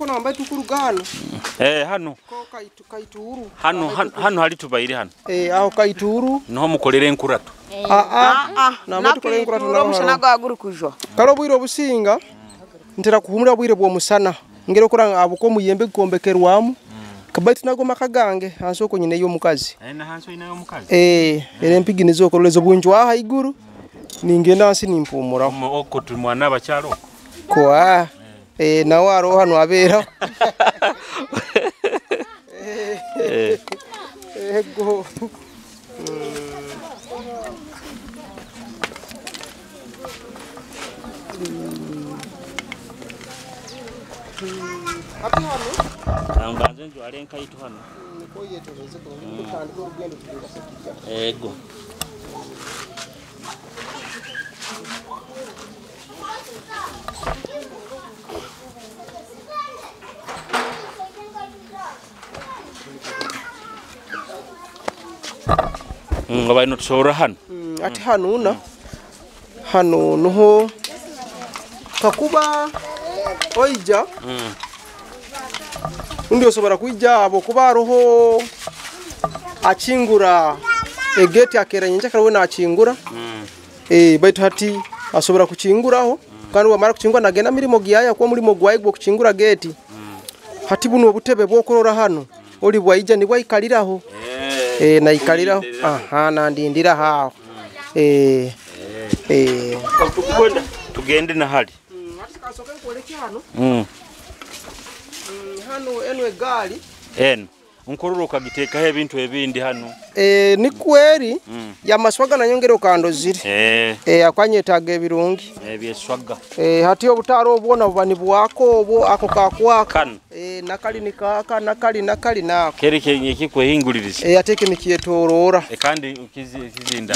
ko nambaye tukurugano. Hano. Ko kaituru. Hano hali tubayiri hano. Aho kaituru. No mukolere enkurato. Nambaye tukolere enkurato na musana gaguru kujo. Kalo bwiro businga. Ntera kuhumura bwire bwo musana. Ngero kuranga abuko muyembe gombekerwamu. Kabati nago makagange hansoko nyine yo mukazi. Na hanso ina yo mukazi. Ere mpigi nizo kololezo bunjwa haiguru. Ningenda nsi nimpumura. Oko tumwana bachalo. Kwa nawo aro hano abera. Ego. Nganze njo alenka itu hano. Ko yetoreze ko ndikandi ko rugendo tugira sekija. Ego. Ngabai not sora hano. Ati hano noho kakuba oija. Ndio sobara kuija abo kuba roho achingura egeti akera nyinja karawe na achingura. Baitu hati asobora kuchinguraho kandi wamara kuchingura nagenda mirimo giyaya kwa mulimo gwaye gwo kuchingura geti. Hati buno obutebe bwokorora hano oli bwaija ni bwaikaliraho. Na ikaliraho nandindira haho. Tugende na hali. Ati kasoke kweleki hano. Hano enwe gali. Unkororo kagiteka he bintu ebindi hano. Ni kweri ya maswaga na nyongero kando ziri. Akwanyetaga ebirungi. Byeswaga. Hati obutaro obona bubani bwako obo ako kakwaka. Nakali nikaka nakali nako. Kereke ekikwe hingulirize. Ateke nikietorora. Kandi kizinda.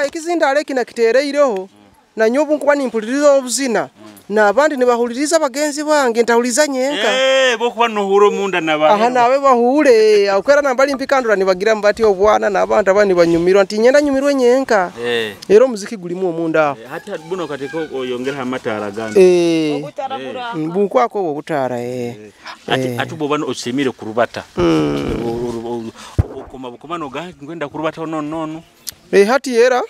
Ekizinda aleki nakitereireho. Na nyobu nkuba nimpuliriza obuzina. Na abandi nibahuliriza bagenzi bange ntahuliza nyenka. Bokuba nohuro munda naba. Nawe bahure akwera nambali mpikandura nibagira mbati obwana na abantu abandi banyumirwa nti nyenda nyumirwe nyenka. Ero muziki gulimu omunda. Hati buno kateko oyongera amatara gandi. Obutara bunkwako obutara ati bobano osemire kurubata. Okoma no ga ngenda kurubata nono. Hati era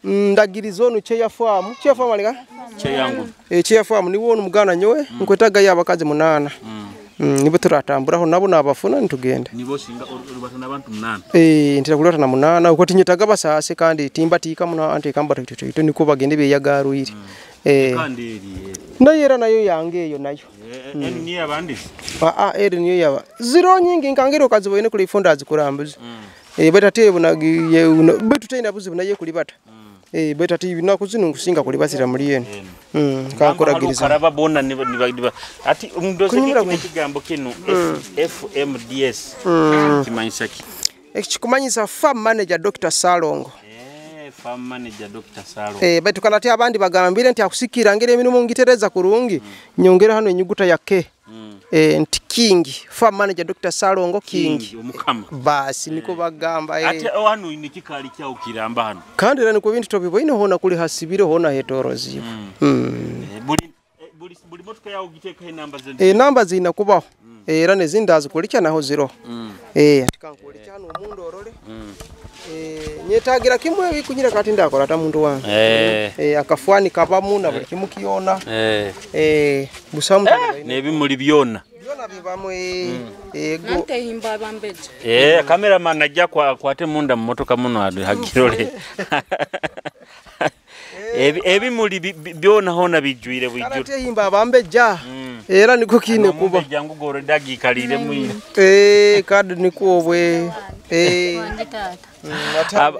ndagirizo cheya famu alika cheyangu cheya famu niwo numugana nyowe nkwetaga yabakazi 8 nibo turatamburaho nabo nabafuna ntugende nibo singa urubata nabantu 8 ntira kulota na 8 uko tinyitaga basase kandi timba tika muna ante kambata tito niko bagende be yagaruire kandi eri nayera nayo yange yo nayo ni abandi eri niyo yaba zero nyingi nkangero kazi boyene kuli fonda azikurambuza beta tebuna betu tenda buzi bunaye kulibata beta TV nakuzinu kusinga kulibasira muliyene kakoragiriza karaba bona niba ati umdoze kigambo kinu FMDS Kumanyisa Kumanyisa farm manager Dr. Salongo farm manager Dr. Salongo betu kanati abandi bagambire nti akusikira ngere minimo ngitereza kurungi nyongera hano inyuguta ya K nti King farm manager Dr. Salongo King omukama basi niko bagamba ati hano inikikali kya ukiramba hano kandi rani ko bintu tobibo ino hona kuli hasibire hona hetorozi buli motoka yawo giteka inamba zindi namba zina kubaho era nezindazi kulicha naho 0 atikankulicha hano umundu orole nyetagira kimwe bikunyira kati ndakora ta mundu wange akafwani kabamu na buli kimukiona busamu nebimuli byona bibamwe ego nante himba bambeje cameraman ajja kwate munda mu motoka muno hagirole ebimuli byona hona bijwire bwijuru nante himba bambeja era niko kine kuba jangu gore dagi kalire mwira kadi niko obwe tata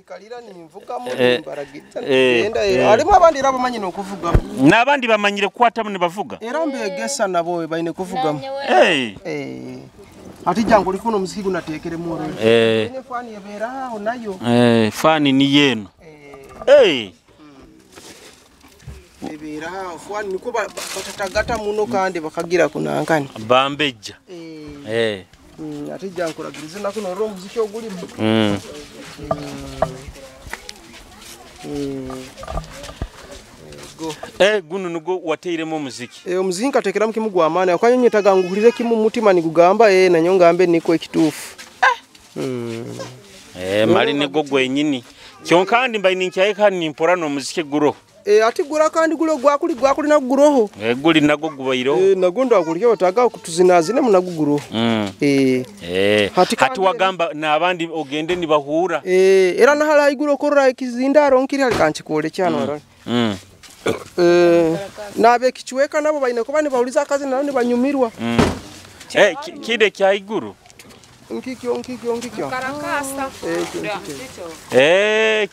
kalira ni mvuga mu baragita enda alimo abandi rabo manyine okuvuga nabandi bamanyire kwata mu bavuga era mbegesa nabo baine kuvuga ati jangu likuno muziki gunatekere mu ro ine fani yebera nayo fani ni yenu bebera fani niko batatagata muno kandi bakagira kunankani bambeja ati jangu kuragiriza nakuno ro muziki oguli go guno nugo wateiremo muziki omuziki nkatekeramu kimu gw'amaani akanyonyetaga nguhulire kimu mutima nigugamba nanyo ngambe niko ekituufu mali nigo gwenyini kyonka ndi mbaini nkyayeka nimpora n'omuziki guro ati gura kandi gulo gwakuli na guroho guli nago gubairo nago ndo akulike otaga kutuzinazine munaguguro hati wagamba n'abandi ogende nibahura era nahala iguro korora ikizindaro nkiri ali kanchikole cyano nabe kichweka nabo baine kuba nibahuriza akazi nabo nibanyumirwa kide kya iguru nkikyo karakasa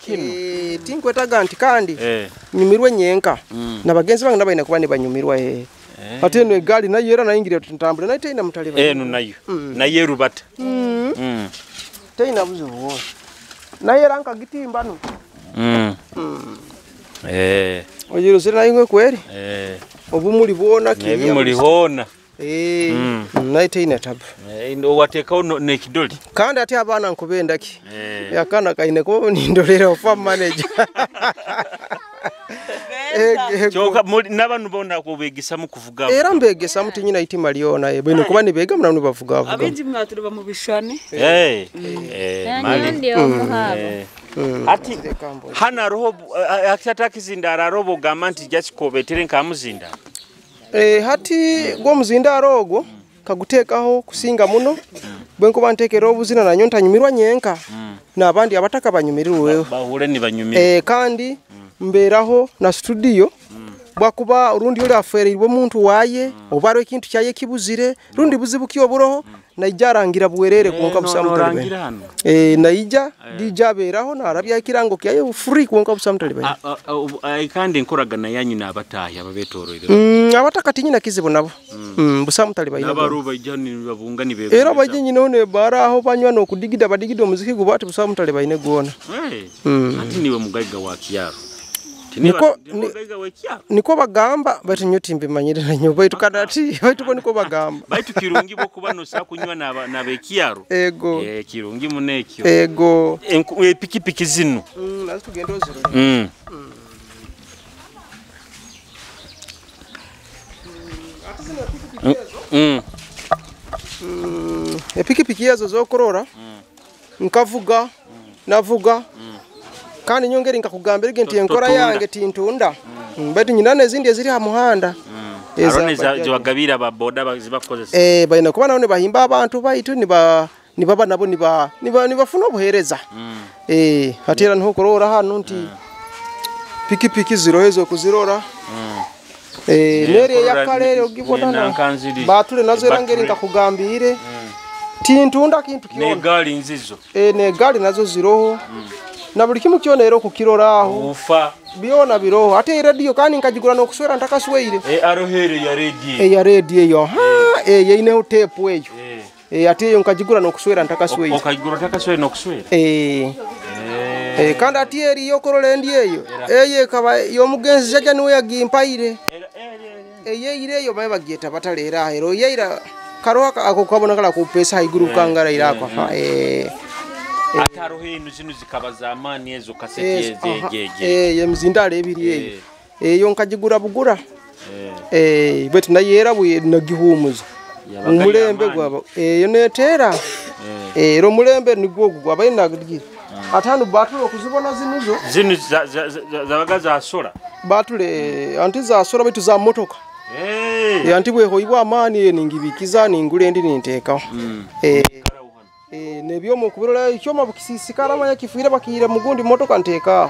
kino tinkwetaga nti kandi nyumirwe nyenka nabagenzi bange nabaine kuba nibanyumirwa ate no egali nayo era nayingire tutambule nayo teina mutaliba no nayo nayo rubata teina buzibu nayo era nkagitimba no oyero sira nayo kweri obumuli bona kibi muri hona nayo teina tabu ndo wateka ne kidoli kandi ate abana nkubenda ki yakana kaine ko nindolera farm manager choka n'abantu bona ko begisa mu kuvuga era mbegesa muti nyina itima liona bene kuba nibega muna bavuga vuga abenji mwaturi ba mu bishane mali ndio muhabo ati hana roho akiatakizindara robo gamanti jakikobetere nkamuzinda hati gwo muzindaro ogwo kagutekaho kusinga muno bwenko bantekera obuzina nanyo ntanyumirwa nyenka nabandi abataka banyumirirwe bahure ni banyumira kandi mberaho na studio bwakuba urundi yole aferirwe muntu waye obaro ikintu cyaye kibuzire rundi buzibuki oburoho nayijarangira bwerere konka busamutali nayija dijaberaho narabya kirango kyaye free konka busamutali kandi nkoragana yanyu nabataya babetoroire abataka tinyina kizibo nabo busamutali bayina nabaruba ijani babunga nibego era bajinyi none baraho banywa no kudigida badigida umuziki gubati busamutali bayine gona ati niwe mugaiga wa kiyaro niko bagamba batinyuti mbimanyire nanyo baitu kadati baitu niko bagamba baitu kirungi bo kuba no sakunywa na bekiyaro ego kirungi munekyo ego pikipiki zino nazo tugendo zero pikipiki yazo zokorora nkavuga navuga kandi nyongeri nkakugambira genti enkora yange tintunda bati nyinane zindi ziri ha muhanda arone zibagabira ba boda bazibakozesa baina kuba none bahimba abantu baitu nibaba nabo nibafuna obuhereza hatera nho korora hano nti pikipiki ziro hezo kuzirora nere yakalere ogibona batule nazo erangeri nkakugambire tintunda kintu kiona ne gali nzizo ne gali nazo ziroho na buli kimu kyonero kukiroraho ufa biona biroho ate radio kandi nkajigura no kuswera ntakasweire arohere ya radio yo yeine tape eyo ate yo nkajigura no kuswera ntakasweire okajigura ntakasweire no kuswera kandi ate eri yo korolendi eyo kaba yo mugenzi jaja niwe yagimpaire ire yo baye bagieta batalera hero yeira karoka akokabona kala ku pesa iguru kangara irako ataro hino zino zikaba za mani ezo kaseti ezegeje ye mzindale ebiri eyo nkajigura bugura betu nayera buye nagihumuza umulembe gwabo yo netera ero mulembe nigwo gwaba inagira atanu batule okuzibona zino zabagaza asora batule anti za asora betu za motoka anti bwe hoyibwa amani ningibikiza ningulendi ninteka nebyo mukubirora icyoma bukisisikara manya kifire bakira mugundi motoka nteka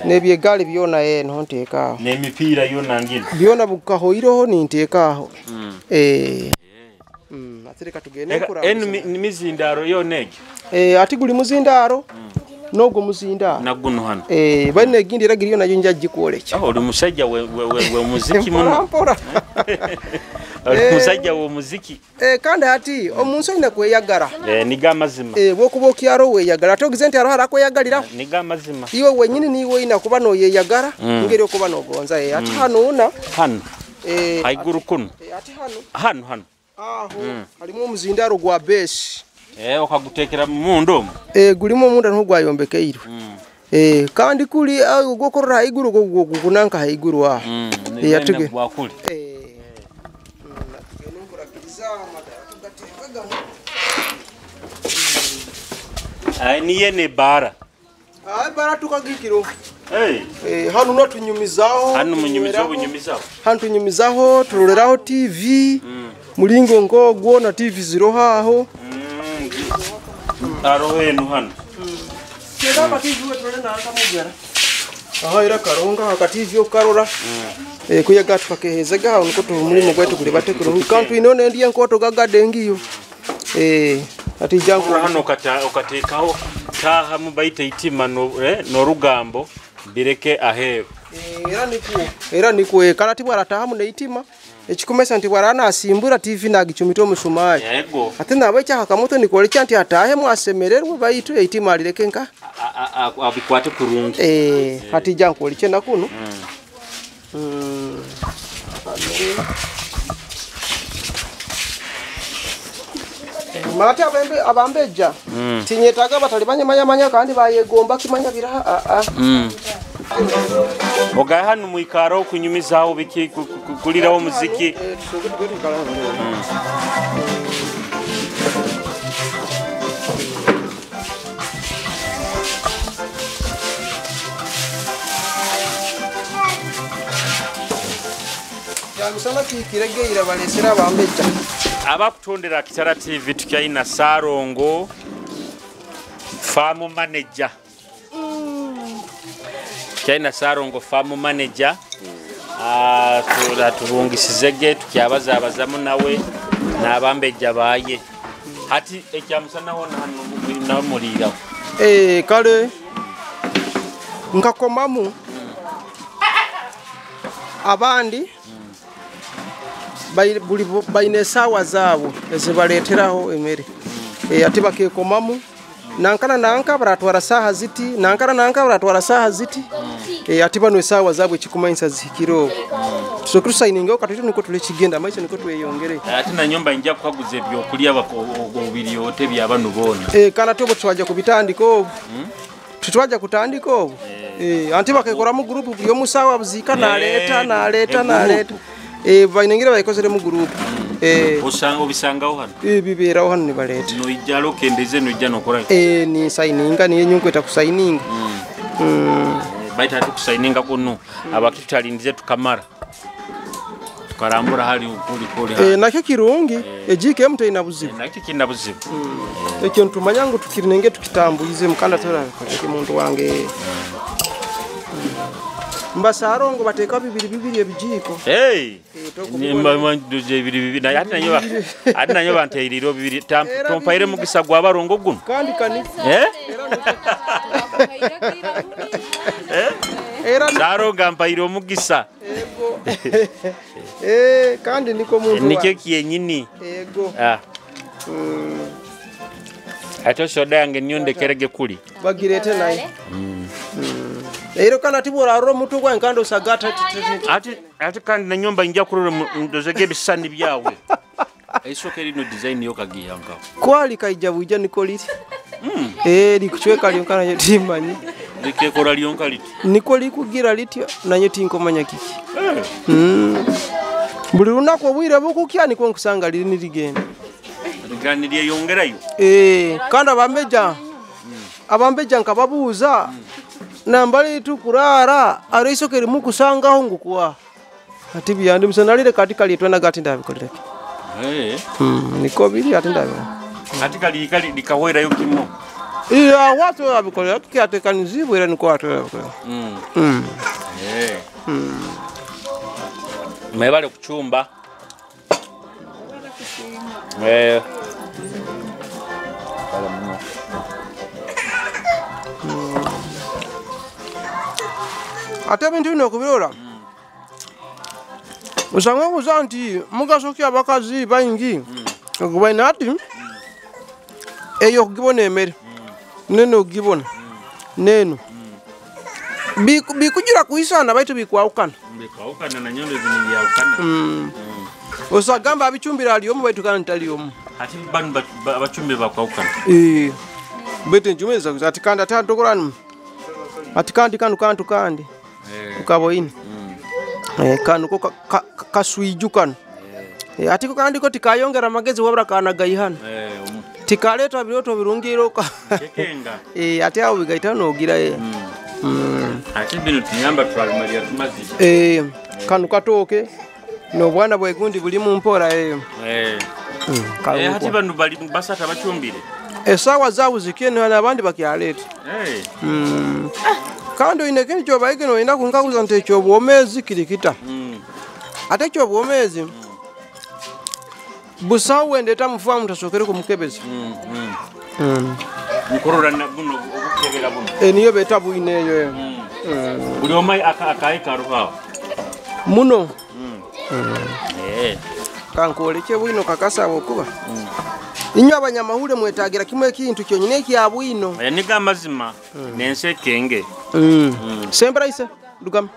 nebye gali byona no nteka ne mipira yona ngina byona bukahoiroho nintekaho atireka tugene kura mizindaro yonege ati guli muzindaro nogo muzindaro naguno hano bane gindi ragiriyo nayo njagikolecha uri musajja we muziki muno musajja wo muziki kandi ati omunso ina kweyagara niga mazima bokubo kyaro weyagara togizenti aro harako yagalira niga mazima iwe wenyini niwe ina kuba no yeyagara ngere kuba no gonza ati hano una hano haiguru kuno ati hano aho harimo muzindaro gwa base okagutekera mu ndomo gulimo munda nho gwayombekeiru kandi kuli gokorra haiguru kunanka haiguru ah yatuge bwakuli niye ne bara bara tukagikiro hano natunyumizaho hano munyumizaho hano tunyumizaho turoreraho TV mulingo ngogwo na TV ziro haho arohenu hano kera TV wetrole na akamugera aha ira karonga akativi okarora kuyaga tukakeheza gaho niko tumulimo gwetu kuli batekero kantu inone ndiye nkoto gagade ngiyo ati jangu hano ukatekaho taha mubaita itima no rugambo bireke ahebo era nikuwe kana tibwara taha mu neitima ekikumesa nti bwarana asimbura TV nagicumito musumaye yego ate nawe cyaha kamoto nikole cyanti atahe mwasemererwe bayitu eitima alireke nka abikwate kurungi ati jangu lichena kuno Mati abambeja tinyetaga batalibanye manya kandi bayegomba kimanya biraha Oga hano muikaro kunyumizaho biki kuliraho muziki Yamusana kikiregeira balesera abambeja abakutondera Kitara TV tukyaina Sarongo farm manager tukyaina Sarongo farm manager turungisize tukyabazabazamu nawe nabambeja baye hati ekyamusana hona hano namulira kale nkakomamu abandi baine sawa zabo ezibaleteraho emere ati bakekomamu nanka baratwara saha ziti nanka baratwara saha ziti ati bano sawa zabo ekikumanyisa zikiro tusokuru signing okati niko tulekigenda maiso niko tweyongere ati na nyumba njya kwaguze byo kulia bakobiri ote byabanu bona kana tobo twaje kubitandiko tutwaje kutandiko anti bakekora mu group byo musawa buzika naleta bainengira bayikozere mu group usanga obisangaho hano biberaho hano nibaleta no ijalo kendeze no ijano kora ni signinga ni nyungu eta kusigninga baita tukusigninga kuno abakitalindize tukamara tukarambura hali ukuli nakyo kirungi ejike mtu inabuzibu nakyo kinabuzibu ekyo ntumanyangu tukirinenge tukitambulize mukanda tora kwa muntu wange Mbasarongo bateka bibiri ebijiko ni manje bibiri na hati nanyo banteiriro bibiri tompaire mugisa gwa barongo guno kandi kani era Saronga mpairo mugisa kandi niko muntu nike kiyenyini ego ato soda yange nyonde kerege kuli bagirete naye Ero kana tibora ro mutu kwa nkando sagata ati kandi na nyumba njya kurura ndozege bisani byawe aisokeri no design yo kagiyanga kwali kaijabuja nikoliti likuchweka lyonkana yetimani likekora lyonka liti nikoli kugira lityo nanyo tinkomanya kiki buli lunako bwire bukukya niko nkusanga liri nirigenda ganiriye yongerayo kandi abambeja nkababuuza nambali tukurara arisokeri mukusangaho ngukuwa ati byandi musanalire katika litwe na gati ndabikolera niko biri ati ndabira katika likawera yo kimo watu abikolera tukiatekanizibu era niko watu abikolera mebale kuchumba ate bintu bino okubirola usanga kuzanti mugasoki abakazi bayingi okubaina ati eyo okugibona emere neno okugibona neno bikujira kuisana baitu bikwawukana na nyondo ziniyaukana osagamba abichumbira aliyomu baitu kana ntaliyomu ati banu abachumbi bakwawukana bete njumeza ati kanda tantokorani ati kandi ukaboine kanu ko kaswiju kanu ati ko kandi ko tikayongera magezi wabra kana gaihana tikaleta biroto birungiro kekenga ati awo bigaita no gira ati bino tinyamba twalimalia tumazi kanu katoke no bwana bwegundi buli mu mpora ati bantu bali basata bachumbire esawa zawu zikene n'abandi bakyaleta kandi inekeni cyo bayigeno ina kungakuza nte cyo bwomezi kirikita ate cyo bwomezi busawe ndeta mfuwa mutasokere ku mukebezi mukorora na buno okukebera buno niyo beta buineyo buli omai akaika ruha muno kankoleke bwino kakasabo kuba inyo abanyamahule mwetagira kimwe kintu kyonyine kya bwino niga mazima nense kenge sembra isa dugam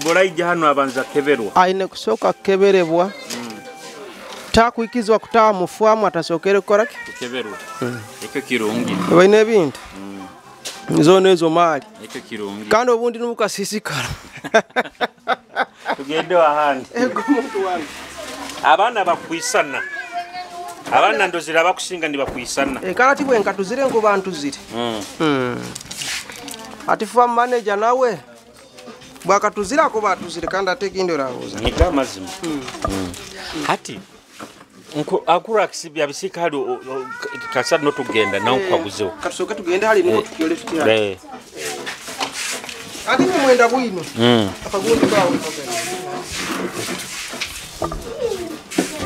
bula ijahano abanza keberwa aine kusoka keberebwa takuikizwa kutaha mufuamu atasokere koraki keberwa eko kirungi baine bintu zone ezo mali eko kirungi kandi obundi nubukasisikara tugende wahandi muntu wange abana bakwisana abana ndozira bakushinga ndi bakwisana karati bwenka tuzire ngo bantu zire ati farm manager nawe bwakatuzira ko batuzire kandi atekindo rahuza nika mazima hati nko akura kisibi abisika hali kasad no tugenda na ukwaguzeho katusoka tugenda hali niko tukiyole tutya ati mwenda bwino akagundi bawo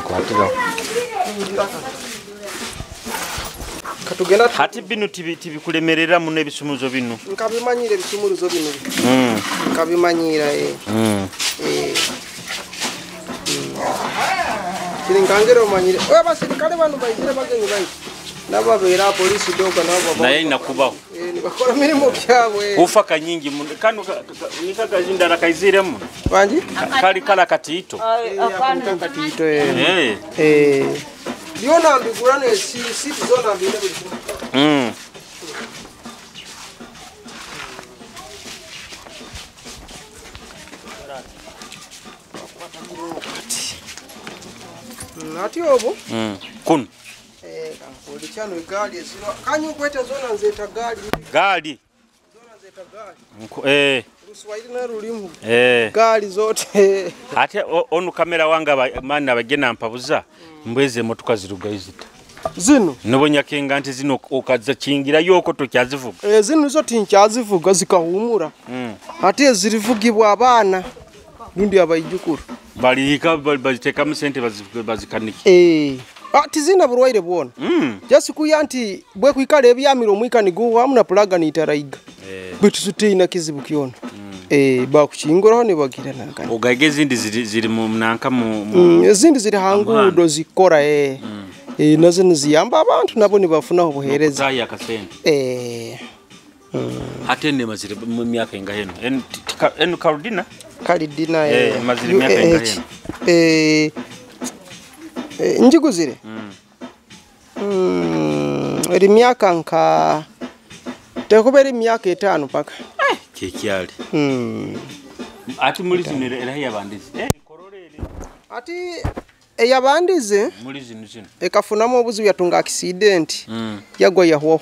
kwatira katugenda hati bino tibikulemerera muno ebisumuzo bino nkabimanyire ebisumuzo bino nkabimanyira Kiringangero manyire oya basirikale bano bayizire bagenyi bayi nababera polisi doka nabo naye nakubaho bakora mirimo byabwe ufa kanyingi kanu nikaga jindara kaiziremo banji kali kala katito afana katito Yona mbigurane si zona mbine bili Nati obo kun kankoli chano igali esiro kanyu kwete zona nzeta gali zona nzeta gali Ruswahili na rulimu gali zote ati onu kamera wanga mani abagena mpabuza mbweze motuka ziruga izita zino nobonya kenga nti zino okaza kingira yoko to kyazivuga zino zo tinkyazivuga zikahumura ati ezirivugibwa abana nundi abayijukuru balika baziteka musente bazikaniki ati zina burwaire bwona just kuyanti bwe kwikale ebyamiro mwikani go amuna plaga ni taraiga bitu sutina kizibu kiona ba kuchingoro ne bagira nakana ugageze indi ziri mu mnanka mu ezindi ziri hangudo zikora nazo niziyamba abantu nabo nibafuna obuhereza zaya kasente hatene mazire mu myaka inga heno en Carolina mazire myaka inga heno njiguzire eri myaka nka tekubera myaka 5 paka kekyali ati muri zinere era yabandize kororere ati eyabandize muri zinu ekafunamo obuzi yatunga accident yagwa yahwo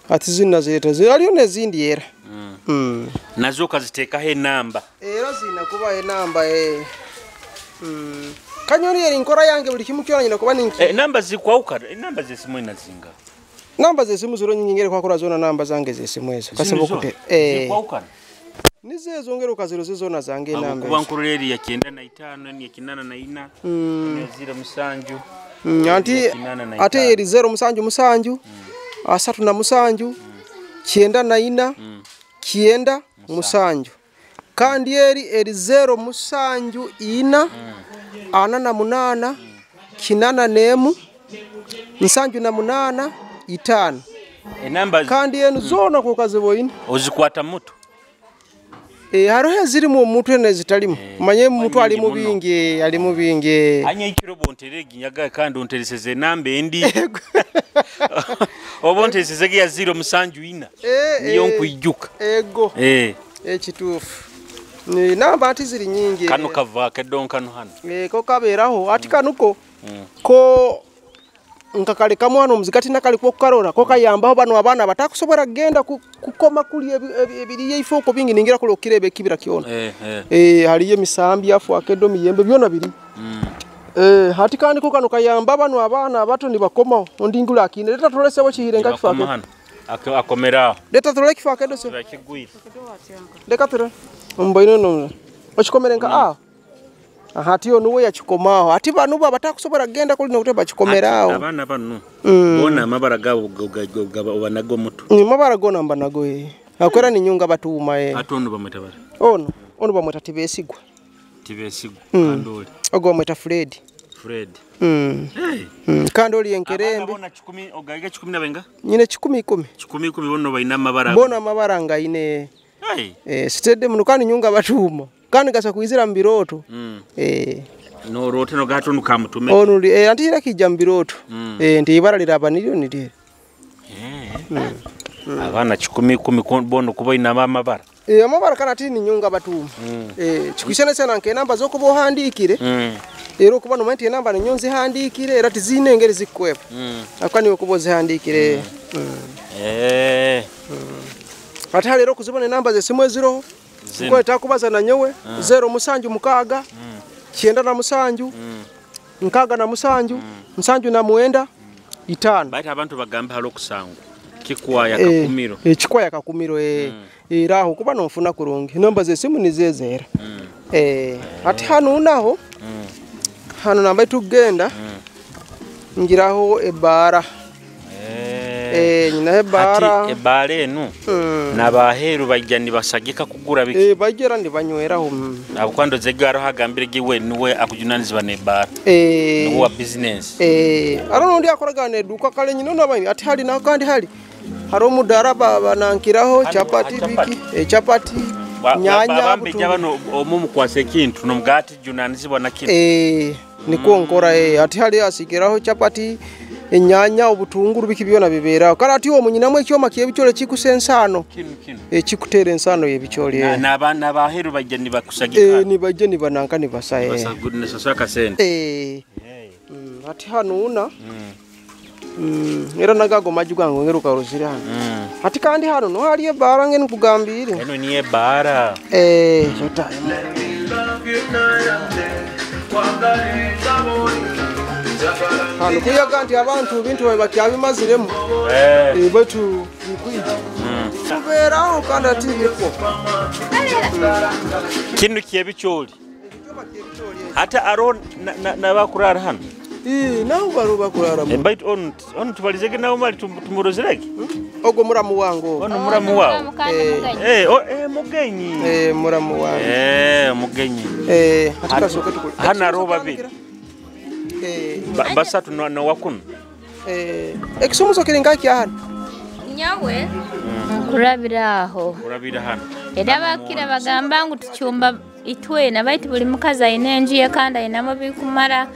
ati zina zeta zaliyo nezindi era nazo kaziteka he namba era zina kuba he namba kanyoni yeri nkora yange buli kimu kyona nyina kuba ninki namba zikwauka namba zesimu inazinga namba zesimu ziro nyingere kwa kora zona namba zange zesimu ezo kasebo kute zikwauka nize zongero kaziro zona zange namba kuba nkureri ya 95 ni 84 nezira musanju anti ate yeri 0 musanju asatu na musanju 94 kienda musanju kandi eri 0 musanju ina ana na munana kinana nemu musanju na munana itano enamba kandi yenu zona ko kazebo ina ozikwata mutu Harohe ziri mu mutwe nezitalimu. Manye mutwe ali mu bingi. Anya ikiro bonteregi nyaga kandi untereseze nambe endi. Obontereseze ya 0 musanju ina. Niyo nkuijuka. Ego. Ekitufu. Ni namba ati ziri nyingi. Kanu kava kedonkano hano. Ko kaberaho ati kanuko. Ko nkakale kamwana omuzikati nakali ko karora ko kayambaho bano abana batakusobora genda kukoma kuli ebiriye ifoko bingi ningira kulo kirebe kibira kiona haliye misambi afu akedo miyembe byona biri hati kandi ko kanu kayamba bano abana abato ni bakoma ondingula akine leta tolese bo chihirenga kifako akomera leta toleke kifako edo se leka tere mbaino no ochikomerenga hatiyo nuwe yachikomaho ati banu batakusobora genda kuli nokute bachikomerao abana banu bona mabara gabo banago mutu ni mabara gona mbanago akwera ni nyunga batuma atondo bamutabara ono bamweta tibesigwa kandoli ogo bamweta Fred kandoli yenkerembe bona 10 ogaiga 10 nabenga nyine 10 bono baina mabara bona mabara ngaine stede munukani nyunga batuma kandi gasa kuizira mbiroto no rote no gato nukamutume onuli antira kijambiroto ndi ibara lirabaniryo niri abana 10 bono kuba ina mabara amabara kana tini nyunga batuma chikwishana sana nke namba zoko bo handikire ero kuba no menti namba nyonzi handikire era tizine ngeri zikwepo akani okuboze handikire atali rero kuzibona namba ze simwe 0 Kwa takubaza na nyewe 0 musanju mukaga kienda na musanju nkaga na musanju musanju na muenda 5 baita abantu bagamba halo kusangu kikwaya kakumiro kikwaya kakumiro iraho kuba nomfuna kurungi namba ze simu nizezera ati hano unaho hano namba tugenda ngiraho ebara nyina hebara ati ebare enu nabaheru bajyani basagika kugura biki bagera ndi banyweraho abukwando zegaro hagambire giwe niwe akujunaniza banebara niwe business arono ndi akoragane duka kale nyino nabani ati hali na kandi hali haro mudaraba banankiraho chapati biki chapati nyanya bambe jabano omumu kwase kintu nomugati junaniza bonakino niko nkora ati hali asikiraho chapati enyanya obutunguru biki byona bibera karati wo munyinamwe cyoma kiye bicole kikusensano kikutere ensano ye bicole na baheru bajyani bakusagika ni bajyani bananka ni basaye basagudness saka sente ati hano una era nagago majugango ngeruka ruzira hano ati kandi hano no hali ebara ngene kugambire eno ni ebara jota hano kuyaga nti abantu bintu bakyabimaziremu batu bikwije kuberaho kandi ati biko kintu kiyebicyoli hata aron nabakurara hano naho baruba kurara mu bite on tubalizege nawo mali tumurozereke ogo muramu wango ono muramu wawo mugenyi muramu wango mugenyi hatika soketu hana roba bi basatu no wakun ekisumuso kiringa kyahana nyawe kurabiraho hano era bakira bagamba ngo tucyumba itwena baiti buli mukaza inenjiye kandi inamo bikumara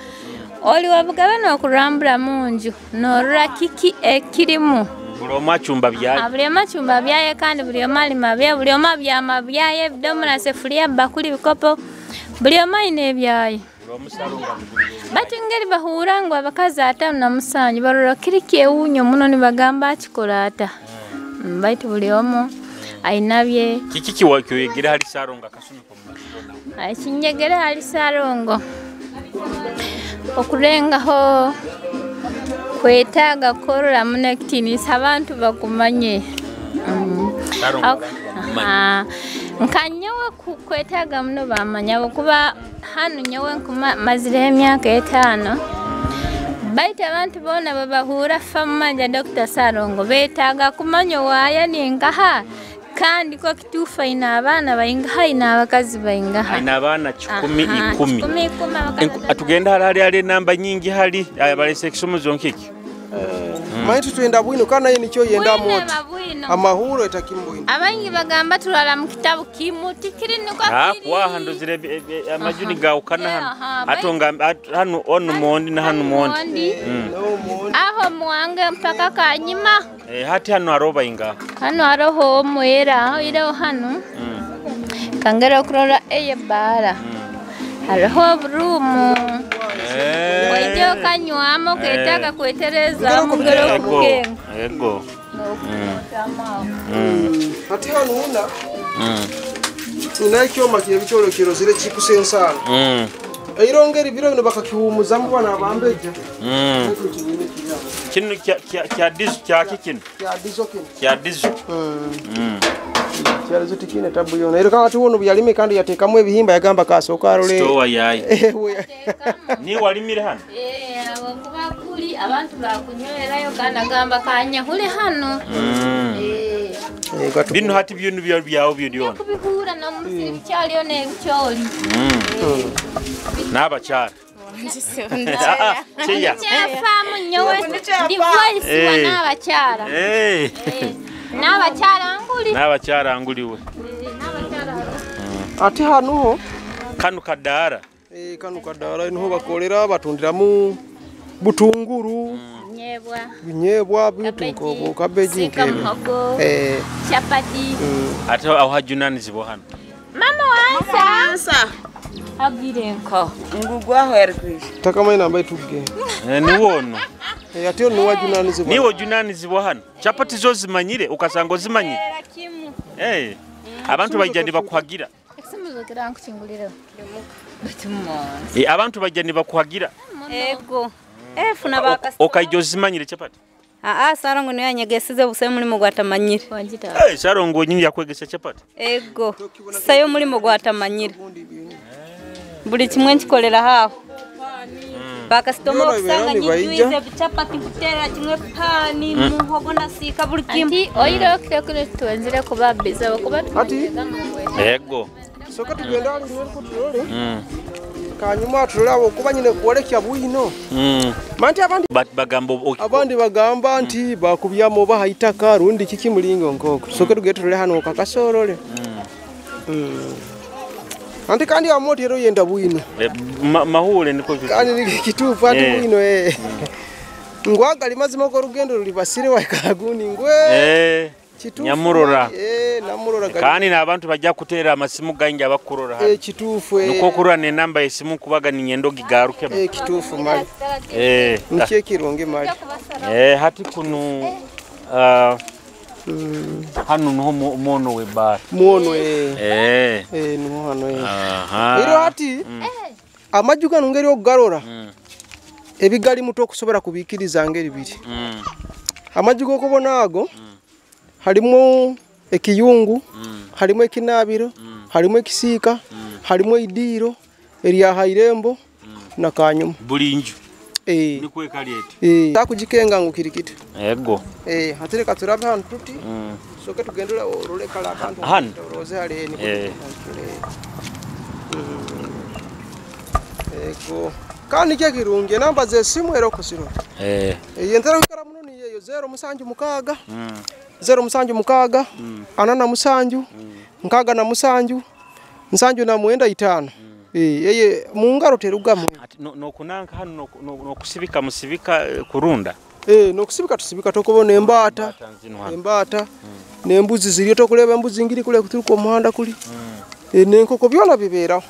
oli wabugabana okurambura munju norura kiki ekirimu buloma chumba byaye abulema chumba byaye kandi buloma limabye buloma byama byaye bidomura sefulia bakuli bikopo buloma ine byaye bati ngeri bahura ngo abakazi atanu na musanju barura kiriki ewunyo muno ni bagamba kikolata baiti buliomo ainabye kiki kiwakyo yegira hali saronga kasumi pomuna akinyegera hali sarongo okurengaho kwetaga korora munekitini abantu bakumanye nkanyewe kwetaga muno bamanya kuba hano nyewe mazire emyaka 5 baita abantu bona babahura famanja Dr. Sarongo betaga kumanya waya ningaha kandi ko kitufa ina abana bayingaha ina abakazi bayingaha ina abana 10 atugenda hali namba nyingi hali abale section zonkiki Maitu tuenda bwino kana yini kyo yenda moto. Amahuro etakimbo ino. Abangi bagamba tulala mu kitabu kimuti kiri niko kiri. Kwa hando zire amajuni gaukana hano. Atonga hano onu mondi na hano mondi. Aho muange mpaka kanyima. Hati hano aroba inga. Hano aroho mwera ilo hano. Kangera kurora eye bara. Hariho burumu. Wajyo kanywamo ketaka kwetereza mugero kukenga. Yego. Hati hano una. Tunaikyo bicholo kiro zire chikusensana. Irongeri biro bino bakakiwumuza mu bana bambeje. Kinu kya dizu kya kikino. Kya dizu. Cyari zutikine tabu yona. Ero kati wono byalime kandi yatekamwe ebihimba yagamba kasoka arole. Stowa yayi. Ni walimire hano. Abo kuba kuli abantu bakunywerayo kana gamba kanya hule hano. Bino hati byunu byawo byodiona. Kubihura no musiri bicyaliyo ne bicyoli. N'abacyara. Cheya. Chefamu nyowe ndi voice wa n'abacyara. N'abacyara anguliwe. Ati hano kanu kadara. Kanu kadara niho bakolera batundiramu butunguru. Nyebwa bitunkobo kabeji nkebe. Chapati. Ati aho hajunani zibo hano. Mama wansa. Agirenko. Ngugwaho yarikwisha. Takama ina mbaye tuge. Ni wono. Atyo ni wajunani zibo. Ni wajunani zibo hano. Chapati zo zimanyire ukasango zimanyire. Abantu bajyandi bakuhagira. Abantu bajyandi bakuhagira. Ego. Funa bakasi. Okajyo zimanyire chapati. Sarongo niyo yanyegesize buse muri mu gwatamanyire. Sarongo nyinyi yakwegesa chapati. Ego. Sayo muri mu gwatamanyire. Buri kimwe nkikolera haho. Bakasitomo kusanga nyijuize chapati kutera kimwe pani muhogo nasika buri kimwe. Ati oyiro kire tuwenzire kubabiza bakuba. Ati ego. Soka tugenda ali nko turole. Kanyuma turabo kuba nyine kuolekya bwino. Manti abandi bagamba nti bakubyamo bahayitaka rundi kiki mulingo nkoko. Soka tugenda turole hano kakasorole. Anti kandi amotero yenda bwino. Mahule niko kandi kitufu ati bwino Ngwaga limazima ko rugendo rulibasire wakaguni ngwe. Nyamurora. Namurora kandi nabantu bajya kutera amasimu gange abakurora hano. Kitufu nuko kurane namba esimu kubaga ni nyendo gigaruke. Kitufu mali. Nkiye kironge mali. Hati kunu hano nuho mono we bar. Mono nuho hano Iro hati amajuga nungeri okugarora. Ebigali muto kusobora kubikiriza ngeri biri. Amajuga okubona ago harimo ekiyungu, harimo ekinabiro, harimo ekisika, harimo idiro, eriya hairembo na kanyuma. Bulinju. Nikwe kalieti. Takujikenga ngukirikita. Ego. Hatereka turabe hano tuti. Soke tugendera role kala kantu. Hano. Roze hali ni. Ego. Kandi kye kirunge namba ze simu ero kusiro. Yentera kukara muno ni yeyo 0 musanju mukaga. 0 musanju mukaga. Anana musanju. Nkaga na musanju. Musanju na muenda 5. Yeye mungaro terugamo. No kunanka hano no kusibika musibika kurunda. No kusibika tusibika tokobona embata. Embata. Nembuzi ziriyo tokuleba embuzi ngiri kule kuturuko muhanda kuli. Nenkoko byona bibera.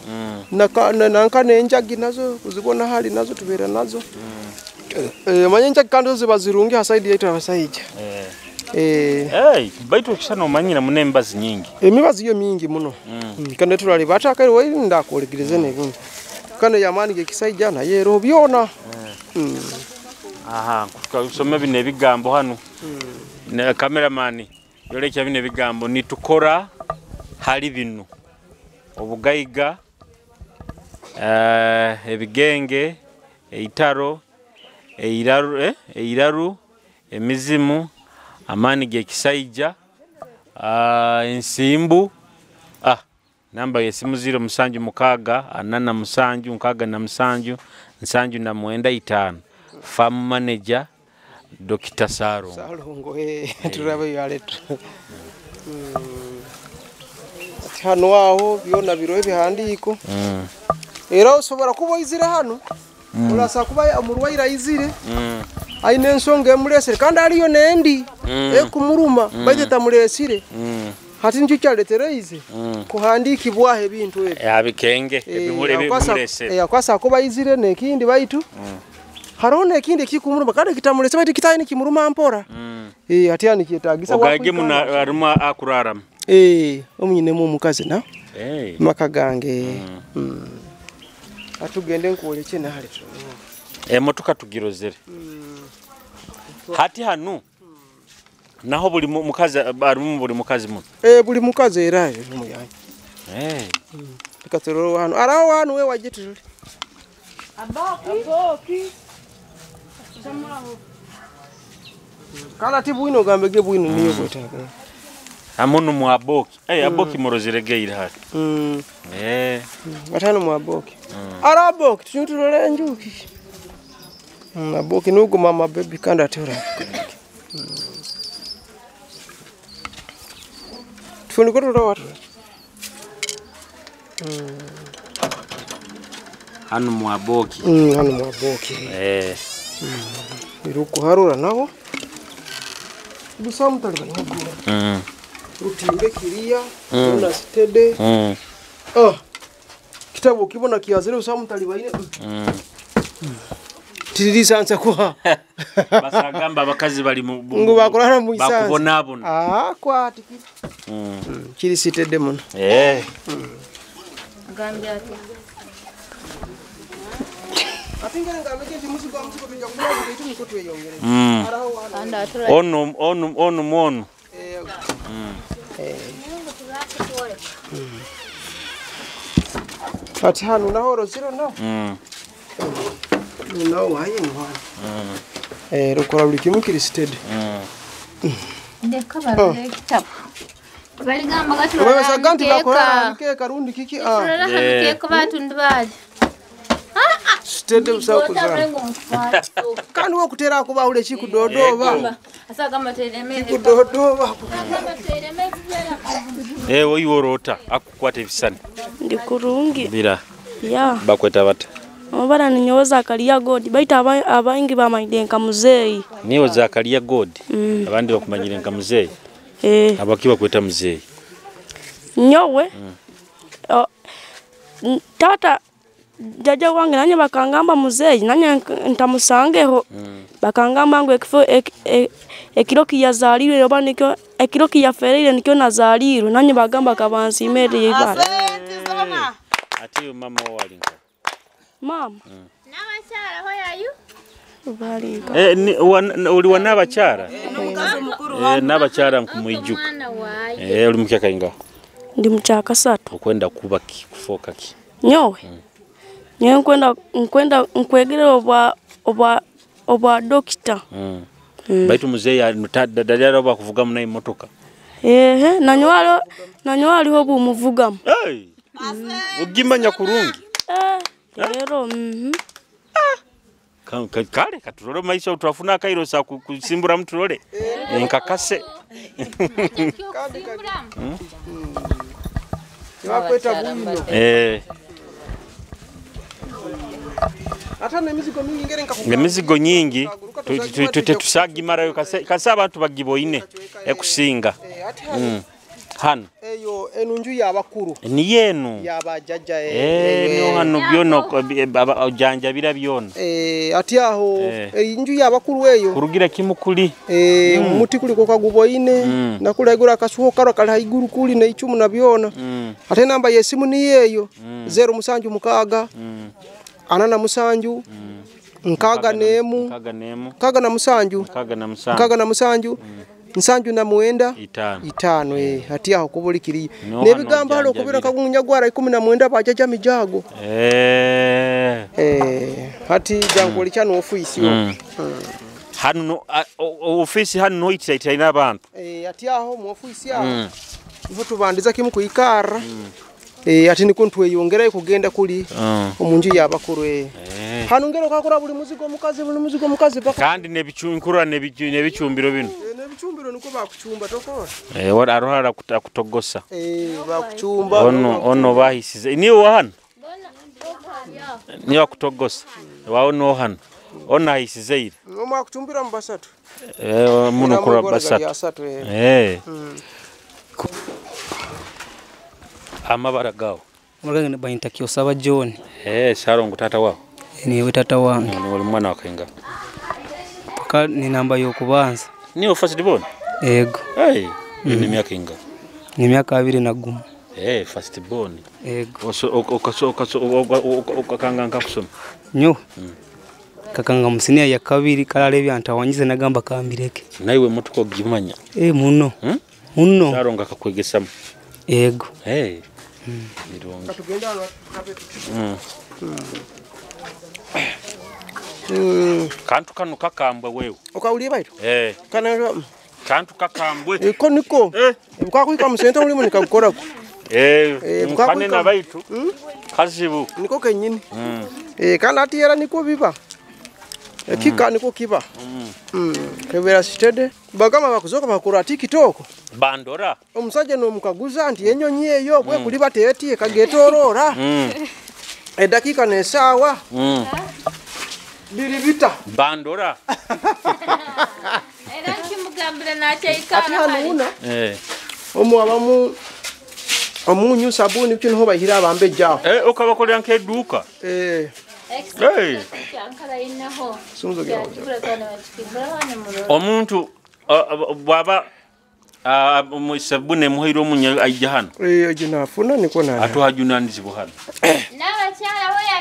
Nanka nenjagi nazo uzibona hali nazo tubera nazo. Manyenja kandi zibazirungi hasaidi yetu abasaija. Baitu kishano manyina munembazi nyingi. Emibazi yo mingi muno. Kandi turali bataka ro ndakolegirize negundi. Kandi yamani gekisaija na yero byona. Kusoma bine bigambo hano. Na cameraman yolekya bine bigambo nitukora hali binu. Obugayiga ebigenge eitaro eiraru emizimu amani gekisaija ensimbu namba yesimu 0 musanju mukaga anana musanju nkaga na musanju nsanju na muenda 5 farm manager Dr. Sarongo. Sarongo turabe yaletu. Hano aho byona biro bihandiko. Era usobora kuba izire hano. Urasa kuba umurwayi izire. Aine nsonge emulesere kandi aliyo nendi kumuruma bageta mulesire. Hati nju cyaletereze kuhandikibwa ebintu ebi. Abikenge ebimure bimulesere. Yakwasa kuba izire nekindi bayitu. Harone kindi kikumuruma kandi kitamulese bati kitayini kimuruma mpora. Hati yani kietagisa ogage muna aruma akurarama. Omunyine mu mukazi na. Makagange. Atugende nkoleke na hali tu. Motoka tugirozere. Hati hanu. Naho buli mukazi arimu buli mukazi mu. Buli mukazi era muyanye. Katoro hanu. Araho hanu we wajetiro. Aboki. Kala tibuino gambege buino niyo gotaka. Amono mu aboki. Aboki morozere geira hati. Batano mu aboki. Araboki tunyuturole njuki. Aboki nugo mama baby kanda tora. Tufuni koto watu. Hanu mu aboki. Hanu mu aboki. Iruko harura naho. Busamu tali banyagura. Rutimbe kiria, na stede. Kitabu kibona kiazere busamu tali baine. Tiriri sanza kwa. Basagamba abakazi bali mu ngo bakorana mu isanza. Bakubonabona. Kwati. Kiri stede muno. Gambia ati. Ono. Ati hanu nahoro zero no. No waye no. Rukora buli kimu kiri steady. Ndeka barore kitabu. Bali gamba gatu. Wewe saganti bakora keka rundi kiki Keka batundu baje. Stede usakuzana. Kandi wo kutera kuba ule chiku dodoba. Asa kama telemeze. Chiku dodoba. Woyorota akukwata ebisani. Ndi kurungi. Bira. Ya. Bakweta bata. Obara ninyoza kaliya god. Baita abangi bamayidenka muzeyi. Niyo zakaliya god. Abandi bakumanyirenka muzeyi. Abakiba kweta muzeyi. Nyowe. Tata jaja wange nanye bakangamba muzeyi nanye ntamusangeho bakangamba ngo ekiro kiyazalire yoba nikyo ekiro kiyaferire nikyo nazalire nanye bagamba kabansi imere yibara. Asante sana. Ati mama walinka. Mama. N'abachara hoyayu? Balinka. Uli wanabachara? N'umukazi mukuru. N'abachara nkumuijuka. Uli mukyaka inga? Ndi mukyaka 3. Okwenda kuba ki kufoka ki? Nyowe. Nyewe nkwegera obwa dokita. Baitu muzeya dadala bakuvuga munayi motoka. Nanyo aliho bumuvugamu. Ugimanya kurungi. Rero kale katurole maisha utafuna akairo sa kusimbura mturole. Nkakase. Yakweta buino. Ata nemizigo mingi ngere nkakuga. Nemizigo nyingi tusagi marayo kasa abantu bagiboine ekusinga. Hano. Eyo enunju yabakuru. Ni yenu. Yabajaja no hano byono ojanja bira byono. Ati aho inju yabakuru eyo. Kurugira kimukuli. Muti kuli ko kaguboine nakulegura kasuho karo kali haiguru kuli ne icumu na byona. Ate namba yesimu ni yeyo 0 musanju mukaga. Anana musanju. Nkaga nemu. Kaga na musanju. Nsanju na muenda 5 hati aho kubulikiriye nebigamba halo kubira kagunya gwara 19 bajaja mijago hati jangoli cyane ofisi yo hano ofisi hano itaita n'abantu hati aho mu ofisi yaho ivo tubandiza kimu kuyikara ati niko ntweyongera kugenda kuli omunju yabakuru hano ngero kakora buli muzigo mukazi paka kandi nebichunkura nebichumbiro bino nebichumbiro niko bakuchumba tokora wala arohara kutogosa bakuchumba ono bahisize ni wahana ni wakutogosa waono hano ona hisize ile ngoma kuchumbira mbasatu muno kura basatu amabara gawo Muragane bayinta Kyosaba John. Sharongo tata wao. Niwe tata wange. Ni wali mwana wakenga. Paka ni namba yokubanza. Niyo first born? Ego. Ni miaka inga. Ni miaka 2 na gumu. First born. Ego. Okakanga nkakusoma. Nyo. Kakanga musinia ya 2 kalale byantawanyize nagamba kambireke. Naiwe mutuko gimanya. Muno. Muno. Sharongo akakwegesa. Ego. Mirongo. Kantu kanu kakambwe wewe. Okawuli baito? Kana kantu kakambwe. Ko niko. Mkakwika musento mulimo nikakora ko. Mukane na baitu. Kazibu. Niko kenyini. Kana atiyera niko biba. Kika niko kiba. Kebera sitede. Bagama bakuzoka bakura tikitoko. Bandora. Omusaje no mukaguza anti enyonyi eyo bwe kuli bateti kagetorora. Edakika ne sawa. Bilibita. Bandora. Era kimugambira nakyayikara. Atana omu omunyu sabuni kino ho bahira bambe jaho. Okabakolya nkeduka. Omuntu baba sabune muhiro munya ajahana. Jinafuna niko nani. Atu hajunanizibwa hano.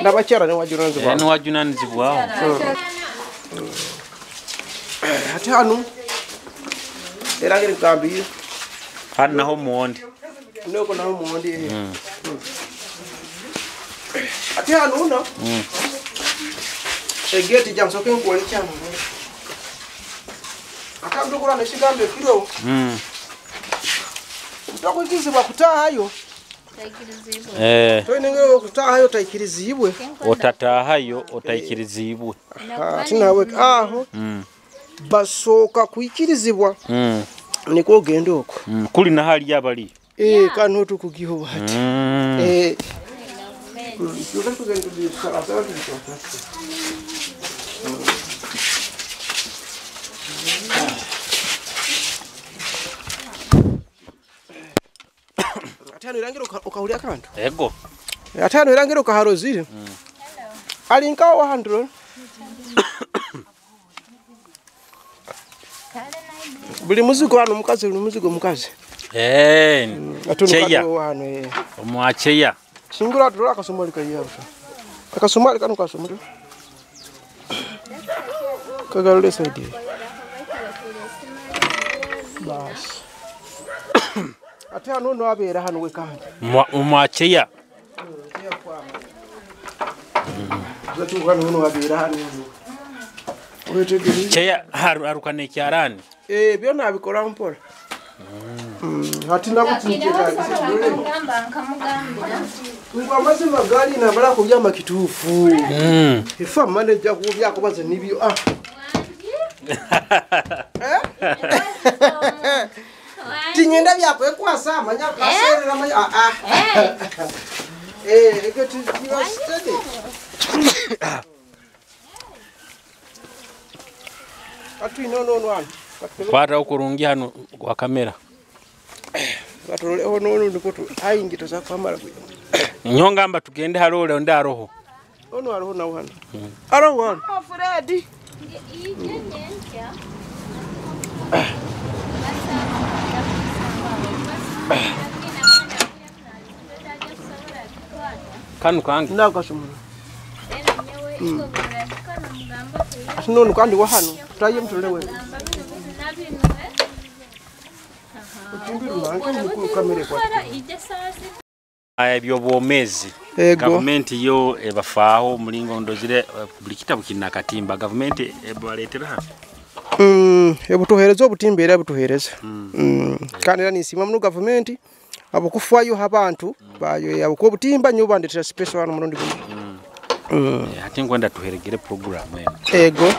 Nabachara ne wajunanizibwa. Ne wajunanizibwa. Atanu. Era ngiri kambi. Hana ho muondi. Noko na muondi. Atanu no. Egeti jamsoke ngwali cyane. Akambe kula neshigambe kiro. Ndakuzizibwa kutahayo. Toinenge kutahayo taikirizibwe. Otatahayo otaikirizibwe. Tinawe aho. Basoka kuikirizibwa. Niko gendo oko. Kuli na hali yabali. Kanu tukugiho bati. Atano irangiro ukahulya kantu. Ego. Atano irangiro ukaharozire. Alinka 100. Buli muzigo hano mukazi buli muzigo mukazi. Cheya. Omwacheya. Singura tulola akasomali kayawo. Akasomali kanu kasomali. Kagalule saidi. Bas. Ate hano no abera hano wekanje. Omwacheya. Zatu hano no abera hano. Cheya harukane kyarani. Byona abikora mpora. Hati nakutinjira ngamba nkamugambira. Ngwa mazima gali na bala kubyama kitufu. Ifa manager kubya kubaza nibyo Tinyenda byako ekwasa manya kaserera manya ekati university. Atu inono wan. Kwata ukurungi hano kwa kamera. Batole ono ndikoto ayingito za kamera kuyo. Nyongamba tugende harole ndaroho. Ono aroho na wana. Aroho wana. Fred. Kanu kangi. Nakasumuna. Sino nukandi wa hano. Tutaye mtole wewe. Ebyobwomezi government yo ebafaaho mulingo ndozire bulikita bukina katimba government ebaletera hano ebutuhereza obutimba era butuhereza kandi era nisima mu government abukufayo abantu bayo yabuko obutimba nyo bandetera special hano murundi Ati ngwenda tuheregere program ego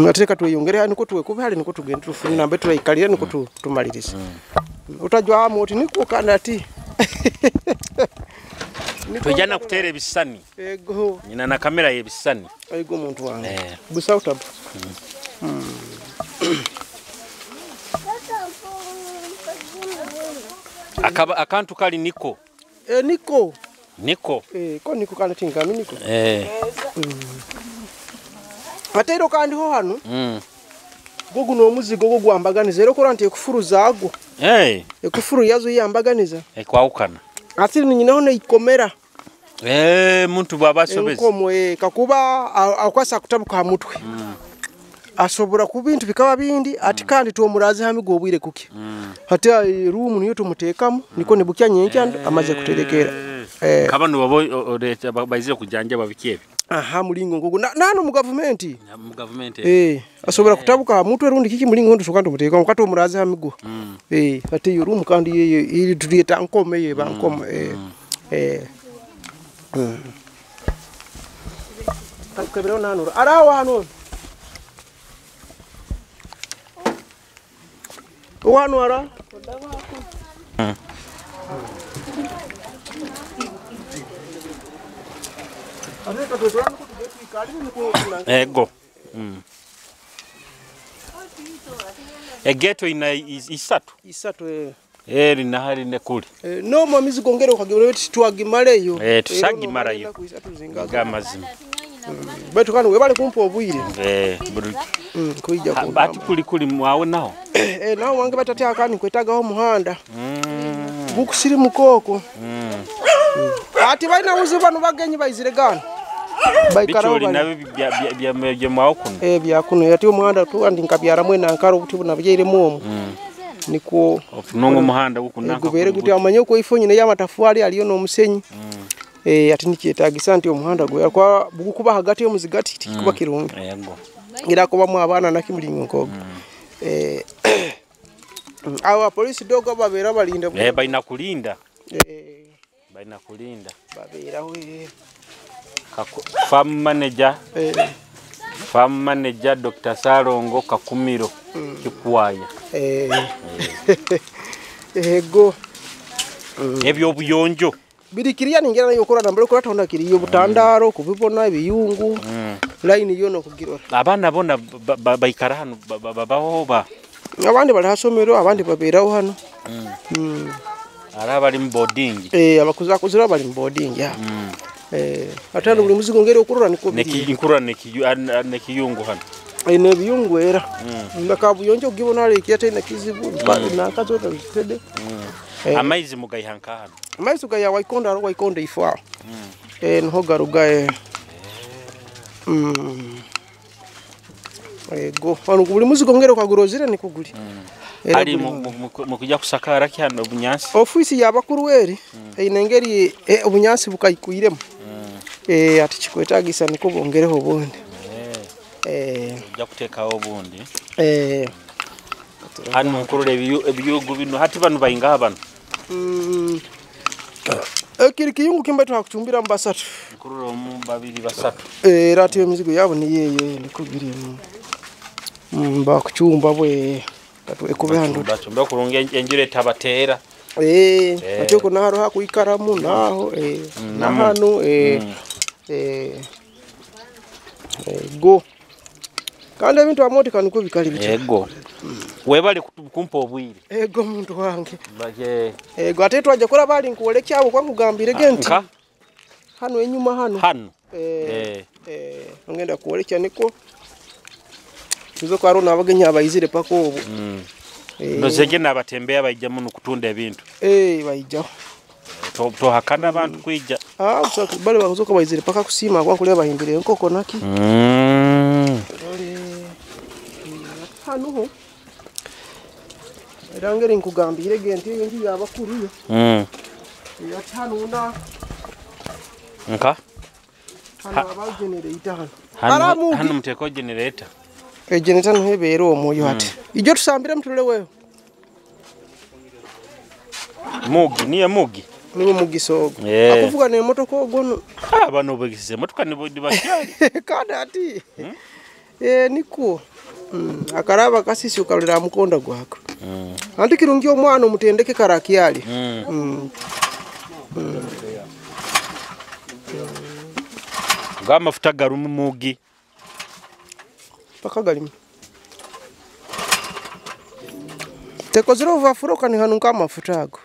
ateka tuyongere niko tuwe kubali niko tugenda tufuna nambe turayikalira niko tumaliriza utajwa amoti niko kana ati tujana kutere ebisani ego nyina na kamera yebisani ego muntu wange busa utabu akantu kali niko niko ko niko kana tingami niko Atero kandi ho hano gogu no muzigo go gwambaganiza rero kurante kufuru zago ekufuru yazo yambaganiza kwaukana atiri nyina hone ikomera muntu baba sobeze komo kakuba akwasa kutabuka mutwe ashobora kubintu bikaba bindi ati kandi to murazi hamigo bwire kuki hati room niyo tumutekamo niko nebukya nyenkyando amaze kuterekera kabano babo oreta bayizire kujanja babikebe aha mulingo ngogo nano mu government ashobora kutabuka mutwe rundi kiki mulingo ndo shokando mutekamo kato murazi hamigo hati yo room kandi yeye iri tudiyeta nkome ye bankoma takabero nano arawa hano wano ara ego egeto ina isatu eri na hari ne kuli no mamizi gongero kagero beti twagimaleyo tusagimara yo gamazima betu kanu webale kumpo obwire kuija ko bati kuli mwawe naho naho wange batati akani kwetaga ho muhanda bukusiri mukoko ati baina uzi bano bagenyi bayizire gana baikaraho nabe bya mwawe kuno bya kuno yati umuhanda tu andi nkabyara mwe nankaro buti nabyire momo niko nongo muhanda gukunanka gubere guti amanye ko ifonyine y'amatafari aliyo no musenyi ati nikietagisa nti umuhanda go yakwa bugukuba hagati yo muzigati tikuba kirungi yego ngira ko bamwe abana nakimulingo nkogo awa police dogo babera balinda baina kulinda babera we farm manager Dr. Sarongo Kakumiro kikwaya ego ebyo buyonjo birikiria ningera nayo kora nambere kora tonda kiriyo butandaro kubibona ibiyungu line yo no kugirora abana bona baikara hano babahoba abandi bali hasomero abandi baberaho hano ara bali boarding abakuza kuzira bali boarding ya atano buli muzigo ngere okurora niko nekinkura nekiyungu hano ine biyungu era nakabuyonjo gibona le kiyate na kizibu na kazota tede amaizi mugayihanka hano amaizi gaya waikonda ifa nhogarugaye ego hano buli muzigo ngere kwagurozira nikuguri ari mukujya kusakara cyane obunyasi ofisi yabakuru weri inengeri obunyasi bukayikuiremo ati chikwetagisa niko bongereho bundi ujya kuteka obundi hano mukurure ebiyugu bino hati bano bayinga bano kiri kiyungu kimba twakuchumbira mbasatu mukurure mu babiri basatu rati emizigo yabo ni yeye niko birimo bakuchumba bwe katu ekube hando bachumba kurunga enjure tabatera ateko naharo hakuikaramu naho nahano go kandi ebintu amoti kaniko bikali biti ego webale kumpa obwire ego muntu wange ego ate twaje kora bali nkuwole kyabo kwakugambire genti hano enyuma hano ngenda kuwole cyaniko tuzo kwaro nabagenyi abayizire pako obu nozege nabatembea bayijja muno kutunda ebintu bayijja to hakana abantu kwijja usaka bale bazoka bayizire paka kusima kwa kuleba bahimbire nkoko naki hano ho erangere nkugambire genti ngi yabakuru yo hano una nka hano abagenerator hano muteko generator generator no hebero omoyo ati ijo tusambire mtule wewe mugi niye mugi niwo mugisogo akuvuga ne motoka ogono bano bagise motoka ni bodi bakyali kada ati nikuo akaraba kasisi ukalira mukonda gwako anti kirungi omwana omutendeke karakyali ngamafuta garumu mugi paka galimu tekozero vafuroka ni hanu ngamafuta ago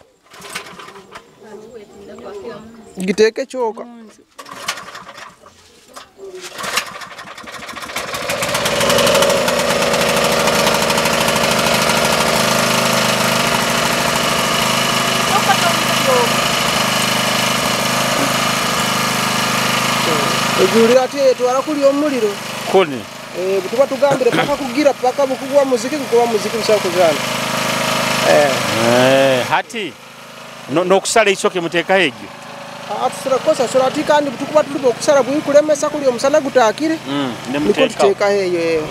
giteke choka Ejuri ate twara kuli omuliro kuni butuba tugambire paka kugira paka bukugwa muziki kuwa muziki musakuzana hati no kusala isoke muteka hegyo atusira kosa surati kandi butukuba tulibo kusala bwikulemesa kuli omusana gutakire ne muteka heyo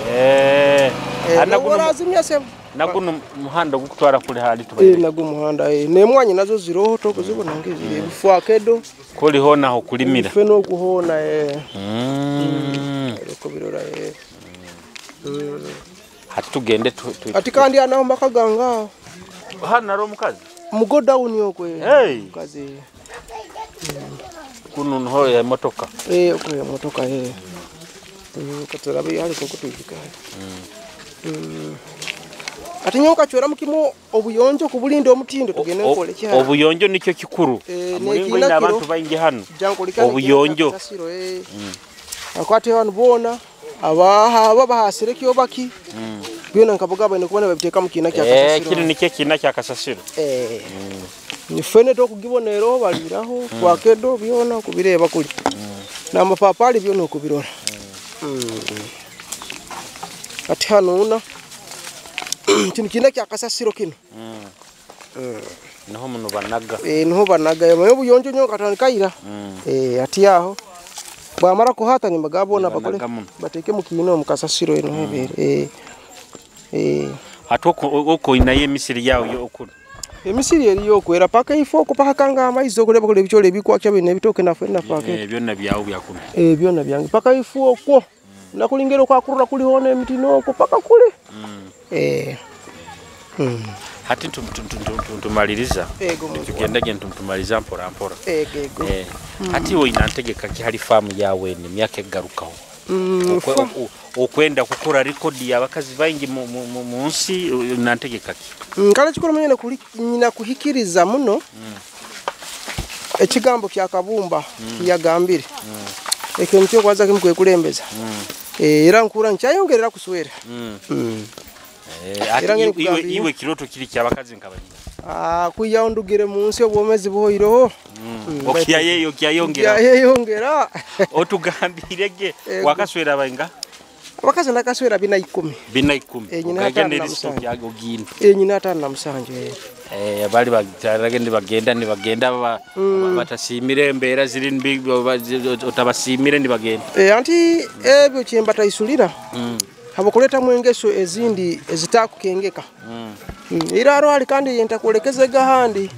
anakuno lazimya se nakuno muhanda gukutwara kuli hali nago muhanda ne mwanyi nazo ziroho to kuzibona ngizire bifwa kedo kuli hona ho kulimira feno kuhona ko birora hatugende ati kandi anaho makaganga hana ro mukazi mugoda uniyo kwe mukazi kuno nho ya motoka ko ya motoka katarabe yali ko kutujika ati nyoka chwera mukimo obuyonjo kubulinde omutindo tugene nkole kya obuyonjo nicyo kikuru mulingo ina abantu bayinge hano obuyonjo akwate hano bona aba bahasireki obaki byona nkavuga bane kubona babiteka mukina kya kasasiro kiri nicyo kina kya kasasiro ni fene to kugibonero baliraho kwakedo byona kubireba kuli na mapapali byona kubirora ati hano una kintu kina kya kasasiro kino naho muno banaga niho banaga yo buyonjo nyoka tanikayira ati yaho bwamara kuhata ni magabona bakole bateke mukino mukasasiro eno hebere atoko oko inaye misiri yawo yo okuru emisiri eriyo kwera paka ifoko paka kanga amaizo kuleba kule bichole bikwa kya bine bitoke na fena pake byonna byawo byakuna byonna byange paka ifoko nakulingero kwa kurura kuli hone mitino ko paka kule hati ntumaliriza tugenda ntumaliza mpora hati wo inantegeka kihali famu yawe ni myaka egarukaho okwenda kukora record y'abakazi bayingi mu nsi nantegeka ki kala chikoro mwenye na kuhikiriza muno ekigambo kya kabumba yagambire ekintu kwanza kimkwe kulembeza era nkura nkyayongerera kuswera iwe kiroto kiri cyabakazi nkabanyira kuyawundugire munsi obwomezi bohiroho okiyayongera otugambirege wakaswera abainga abakazi nakaswera bina 10 ukagenda eristo kyago gintu nyina atana musanje bali bagenda batasimire mbera ziri mbi otabasimire bagenda anti ebyo kyembata isulira habakuleta mwengeso ezindi ezitakukengeka iraro ali kandi yenta kuelekeze gahandi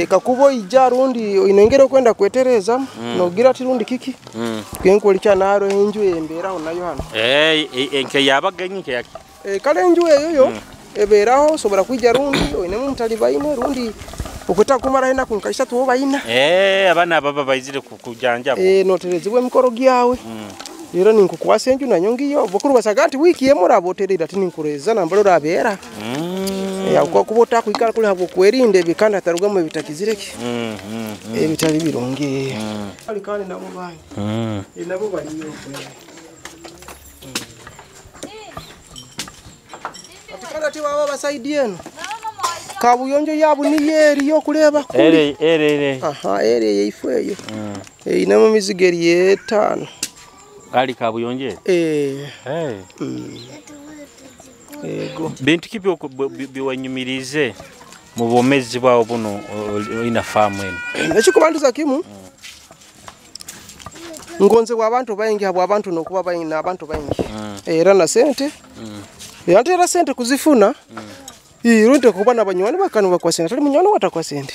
kakubo ija rundi inengero kwenda kwetereza nogira tirundi kiki kenkoli chanaro enju embera onayo hano enke yabaganyi ke yaki kale enju eyo eberaho sobora kwijja rundi ine mutali bayine rundi okweta kumara ina kunkaisha tuwo bayina abana baba bayizire kujanja noterezibwe mikoro gyawe Lero ninkukwasa enju nanyongiyo bukuru basagati wiki yemurabo terera tininkureza nambalo rabera ya kwa kubota kwikala kule habo kwerinde bikanda tarugamo bitakizireki bitali bironge ali kale nabo banyi nabo baliyo atikana ti baba basaidieno kabuyonjo yabu ni yeri yo kuleba ere ere yifweyo inamo mizigeri yetano ali kabuyonje ego bintu kipi biwanyumirize mu bomezi bwawo buno ina famu eno ekikubanduza kimu ngonze bw'abantu bayingi abo abantu nokuba bayina abantu bayingi era na sente ate era sente kuzifuna irunde kuba nabanywani bakanu bakwa sente tali munywani watakwa sente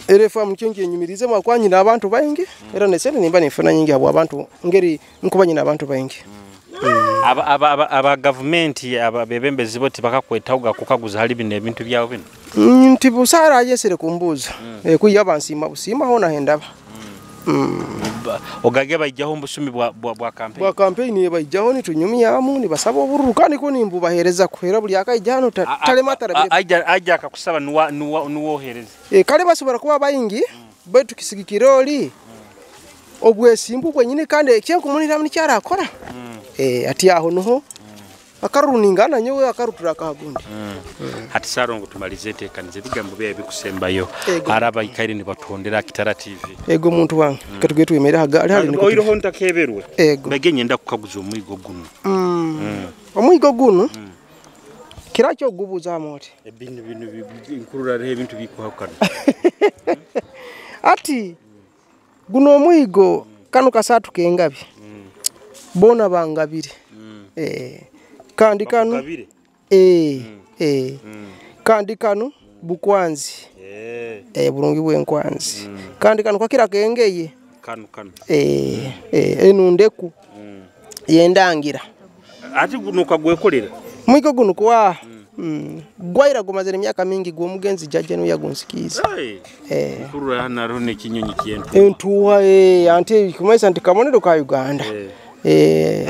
Ere famu kyonki enyumirize mwakwanyina abantu baingi era nesene nimba nifuna nyingi abo abantu ngeri nkubanyina abantu baingi. aba government abebembezi boti bakakwetauga kukaguza hali bine ebintu byawo bino nti busara yesere kumbuza kuya bansima busima hona hendaba ogage bajjaho mbusumi bwa campaign bajjaho ni tunyumyamu ni basaba obururu kandi ko nimbu bahereza kuhera buli akajjano talematara ajja akakusaba nuwohereza kale basobora kuba bayingi betu kisigikiroli obwesimbu bwenyine kandi ekyenkumunira mu kyara akora ati aho noho akaruningana nyewe akarutura kagundi hati sarongo tumalize tekanize bigambo bya bikusembayo araba ikaire ni batondera Kitara TV ego muntu wange katugetu emera hagari hali niko oiro honta keberwe bagenye nda kukaguza omuigo guno omuigo guno kiracho gubuza amoti ebintu inkurura re ebintu bikuhakana ati guno omuigo kanu kasatu kengabi bona bangabire kandi kanu kandi kanu bukwanzi bulungi bwenkwanzi kandi kanu kakira kengeye kanu enundeku yendangira ati guno kagwekolera mwiko guno kwa gwaira gomazere myaka mingi gwo mugenzi jajje no yagunsikiza kurura narone kinyonyi kiyentu entuwa anti kumaisa ntikamone ka Uganda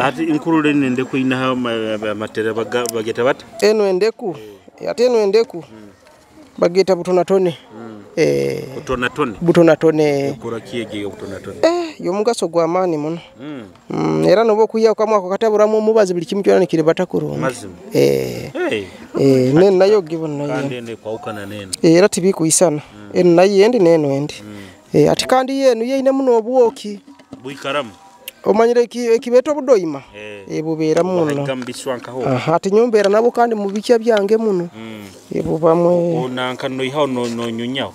ati inkurure nende ko ina matera bageta bata eno endeku ate eno endeku bageta butonatone butonatone kora kiege butonatone yo mugaso gwa amani muno era nobo kuya kamwa ko kataburamu mubazi buli kimu cyona nikire batakuru mazima nene nayo gibona nayo kandi ne kwaukana nene era tibiku isana eno nayo endi neno endi ati kandi yenu yeine muno obwoki buikaramu omanyire ekibeto budoima ebubera muno ati nyombera nabo kandi mubikya byange muno ebubamwe onanka no iha no nyunyawo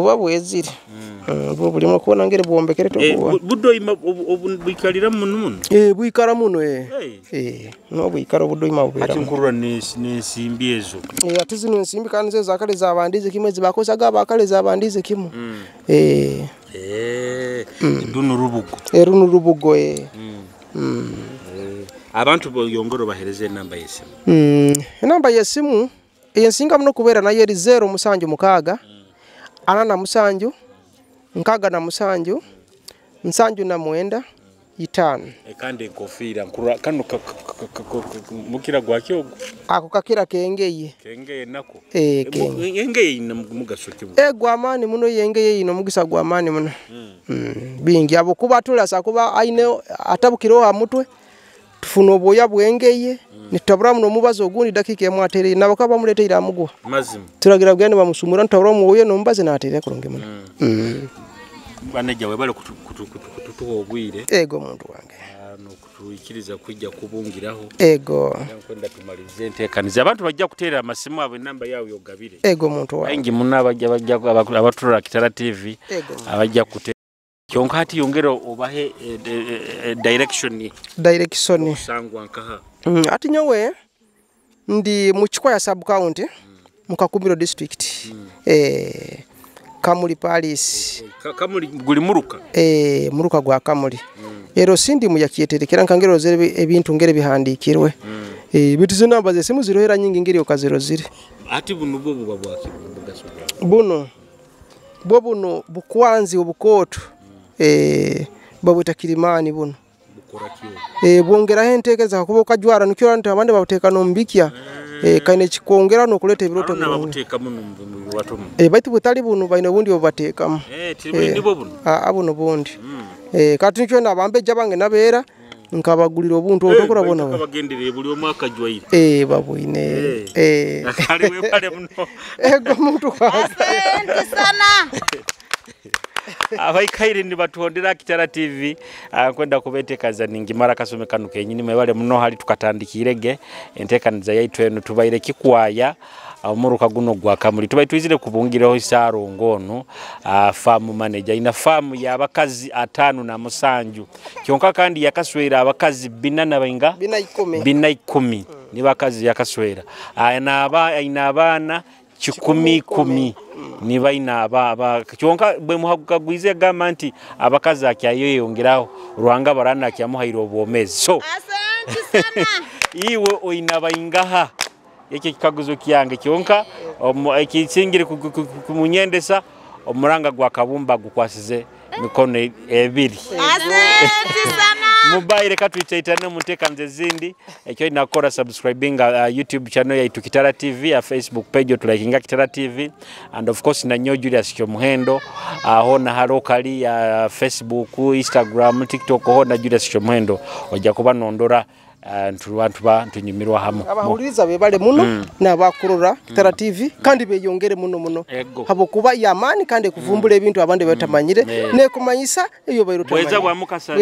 babwezire bulimo kubona ngere bombekere to budoima buikalira muno buikara muno no buikara budoima bubera ati nkurura ne simbi ezo ati zino nsimbi kandi ze zakale zabandize kimwe zibakosaga bakale zabandize kimu duno rubugo runo rubugo abantu boyongoro bahereze namba yesimu namba yesimu yensinga muno kubera nayo eri 0 musanju mukaga anana musanju nkaga na musanju nsanju na mwenda itano kandi kofira nkura kanu mukira gwakyo ako kakira kengeye nako kengeye ina mugasoke gwamani muno yengeye ino mugisa gwamani muno bingi abo kuba tulasa kuba aine atabukiro ha mutwe tufuno boya bwengeye nitabura muno mubazo gundi dakika emwatere nabo kaba muleteira amugwa mazima turagira bwene bamusumura ntabura mu oyo no mbaze natere kuronge muno baneja we bale kutuho obwire ego muntu wange no kutuikiriza kujja kubungiraho ego kwenda tumalize ntekaniza abantu bajja kuteera amasimu abo namba yawo yogabire ego muntu wange aingi munna bajja abaturura Kitara TV abajja kuteera kyonka hati yongero obahe direction sangwa nkaha ati nyowe ndi muchikwa ya sub county mukakumbiro district Kamuli Palace Kamuli guli muruka muruka gwa Kamuli ero sindi mu yakieterekera nkangero zere ebintu ngere bihandikirwe bitu zinamba ze simu zirohera nyingi ngiri okazero zire ati buno bobo babwaki buno bukwanzi obukoto babweta Kilimani buno bukora kiyo bwongera hentekeza kuba kajwara nukyo nti abandi babuteka no mbikya kane chikongera no kuleta ibiroto bino babuteka muno watu baitu butali buno baino bundi obateka tiri ndibo buno abuno bundi kati nikyo nabambe jabange nabera nkabagulira obuntu otokora bona bagendere buli omwaka jwaire babuine kali we pale muno ego muntu asante sana abaikaire ni batondera Kitara TV kwenda kubetekaza ningi mara kasome kanuke nyini mebale muno hali tukatandikirege entekaniza yaitu eno tubaire kikwaya umuruka guno gwa Kamuli tubaye twizire kubungiraho isaro ngono farm manager ina farm ya abakazi 5 na musanju kyonka kandi yakaswera abakazi 4 ni bakazi yakaswera ina abana 10 nibaina aba kyonka bwe muhagugwize gamba nti abakazi akyayo yongeraho rwanga barana kyamuhaira obwomezi so asante sana iwe oinabaingaha yeke kikaguzo kyange kyonka ekisingire kumunyendesa omuranga gwa kabumba gukwasize mikono ebiri asante sana mobile katwichaitane muteka nze zindi ekyo inakora subscribing YouTube channel ya Kitara TV ya Facebook page to likinga Kitara TV and of course na nyo Julius Chomuhendo hona harokali ya Facebook Instagram TikTok hona Julius Chomuhendo oja kuba nondora abantu bantunyimirwa hamwe abahuriza bebale muno nabakurura Kitara TV kandi beyongere muno habo kuba yamani kandi kuvumbula ebintu abandi batamanyire ne kumanyisa iyo bayirutamanyire bweza bwa mukasa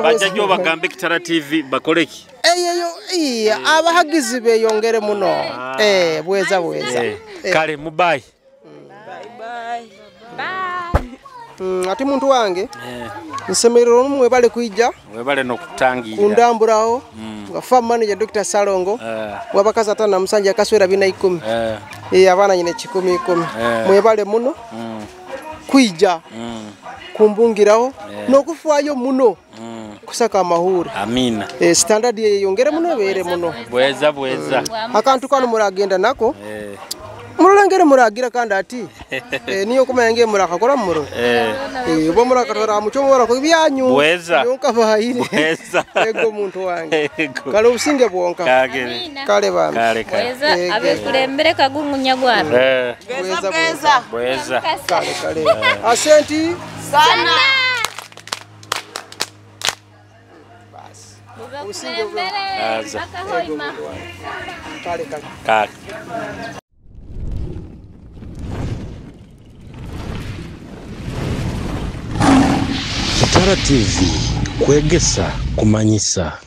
bajajo bagambe Kitara TV bakoleki eyo abahagizi beyongere muno bweza kale mubai bye ati muntu wange nsemerero numwe bale kuija webale nokutangira undamburaho nga farm manager Dr. Salongo wabakaza tana musanja kaswera bina 10 abana nyine 10 mwebale muno kuija kumbungiraho nokufwayo muno kusaka amahuri amina standard yongere muno bere muno bweza akantu kanu muragenda nako murangere muragira kandi ati niyo kumayenge murakakora muro bo murakatora mucyo murako byanyu bweza yokabahire bweza ego muntu wange kale ubusinge bwonka kale bana bweza abe kurembere kagungunya gwana bweza kale asenti sana ubusinge bwonka kale Kitara TV, Kwegesa, Kumanyisa.